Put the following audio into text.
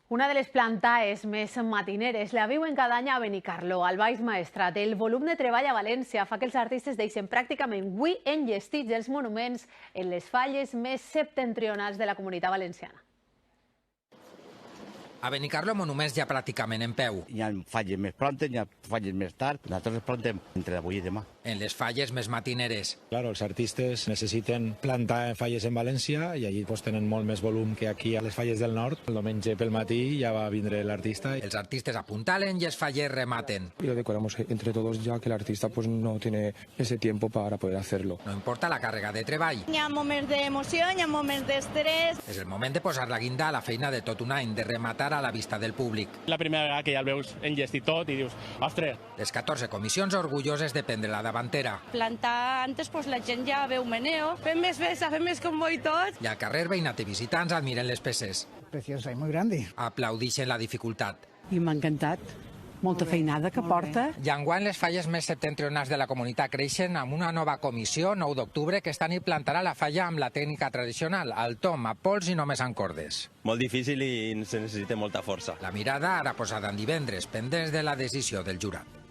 Una de les plantaes més matineres la viuen cada any a Benicarló, al Baix Maestrat. El volum de treball a València fa que els artistes deixen pràcticament avui enllestits els monuments en les falles més septentrionals de la Comunitat Valenciana. A Benicarló monuments ja pràcticament en peu. Hi ha falles més prontes, hi ha falles més tard. Nosaltres plantem entre avui i demà. En les falles més matineres. Claro, els artistes necessiten plantar falles en València i allí tenen molt més volum que aquí a les falles del nord. El diumenge pel matí ja va vindre l'artista. Els artistes apuntalen i els fallers rematen. Y lo decoramos entre todos ya que el artista pues no tiene ese tiempo para poder hacerlo. No importa la càrrega de treball. Hi ha moments d'emoció, hi ha moments d'estrès. És el moment de posar la guinda a la feina de tot un any, de rematar a la vista del públic. La primera vegada que ja el veus enllestit tot i dius, ostres. Les 14 comissions orgulloses de prendre la davantera. Plantar antes pues, la gent ja veu meneo, fem més festa, fem més comboi tots. I al carrer veïnat i visitants admiren les peces. Preciosa i molt grande. Aplaudixen la dificultat. I m'ha encantat. Molta feinada que porta. I enguany les falles més septentrionals de la comunitat creixen amb una nova comissió, 9 d'octubre, que esta nit plantarà la falla amb la tècnica tradicional, al tom, a pols i només amb cordes. Molt difícil i se necessita molta força. La mirada ara posada en divendres, pendents de la decisió del jurat.